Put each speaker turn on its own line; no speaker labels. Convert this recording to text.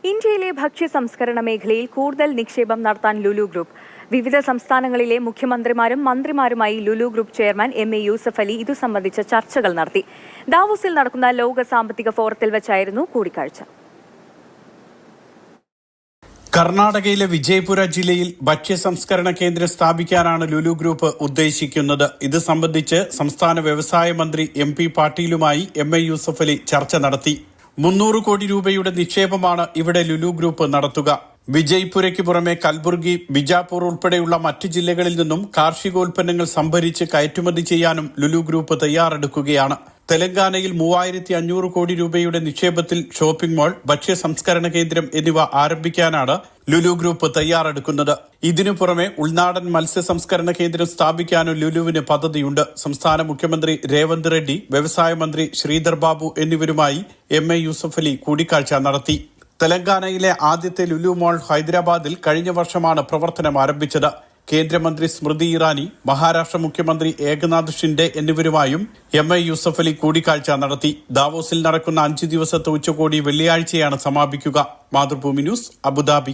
ഇന്ത്യയിലെ ഭക്ഷ്യ സംസ്കരണ മേഖലയിൽ കൂടുതൽ നിക്ഷേപം നടത്താൻ ലുലു ഗ്രൂപ്പ്. വിവിധ സംസ്ഥാനങ്ങളിലെ മുഖ്യമന്ത്രിമാരും മന്ത്രിമാരുമായി Lulu group chairman MA Yusuff Ali ഇതു സംബന്ധിച്ച ചർച്ചകൾ നടത്തി. ദാവോസിൽ നടക്കുന്ന ലോക സാമ്പത്തിക ഫോറത്തിൽ വെച്ചായിരുന്നു കൂടിക്കാഴ്ച.
കർണാടകയിലെ വിജയപുര ജില്ലയിൽ ഭക്ഷ്യ സംസ്കരണ കേന്ദ്രം സ്ഥാപിക്കാനാണ് ലുലു ഗ്രൂപ്പ് ഉദ്ദേശിക്കുന്നത്. ഇത് സംബന്ധിച്ച് സംസ്ഥാന വ്യവസായ മന്ത്രി MP പാട്ടീലുമായി MA യൂസഫ് അലി ചർച്ച നടത്തി. 300 കോടി രൂപയുടെ നിക്ഷേപമാണ് ഇവിടെ ലുലു ഗ്രൂപ്പ് നടത്തുക. വിജയ്പുരയ്ക്ക് പുറമെ കൽബുർഗി, ബിജാപൂർ ഉൾപ്പെടെയുള്ള മറ്റ് ജില്ലകളിൽ നിന്നും കാർഷികോൽപ്പന്നങ്ങൾ സംഭരിച്ച് കയറ്റുമതി ചെയ്യാനും ലുലു ഗ്രൂപ്പ് തയ്യാറെടുക്കുകയാണ്. തെലങ്കാനയിൽ 3500 കോടി രൂപയുടെ നിക്ഷേപത്തിൽ ഷോപ്പിംഗ് മാൾ, ഭക്ഷ്യ സംസ്കരണ കേന്ദ്രം എന്നിവ ആരംഭിക്കാനാണ് ലുലു ഗ്രൂപ്പ് തയ്യാറെടുക്കുന്നത്. ഇതിനു പുറമെ ഉൾനാടൻ മത്സ്യ സംസ്കരണ കേന്ദ്രം സ്ഥാപിക്കാനും ലുലുവിന് പദ്ധതിയുണ്ട്. സംസ്ഥാന മുഖ്യമന്ത്രി രേവന്ത് റെഡ്ഡി, വ്യവസായ മന്ത്രി ശ്രീധർ ബാബു എന്നിവരുമായി MA യൂസഫ് അലി കൂടിക്കാഴ്ച നടത്തി. തെലങ്കാനയിലെ ആദ്യത്തെ ലുലു മാൾ ഹൈദരാബാദിൽ കഴിഞ്ഞ വർഷമാണ് പ്രവർത്തനം ആരംഭിച്ചത്. കേന്ദ്രമന്ത്രി സ്മൃതി ഇറാനി, മഹാരാഷ്ട്ര മുഖ്യമന്ത്രി ഏകനാഥ് ഷിൻഡെ എന്നിവരുമായും MA യൂസഫ് അലി കൂടിക്കാഴ്ച നടത്തി. ദാവോസിൽ നടക്കുന്ന 5 ദിവസത്തെ ഉച്ചകോടി വെള്ളിയാഴ്ചയാണ് സമാപിക്കുക. Mathrubhumi news, Abu Dhabi.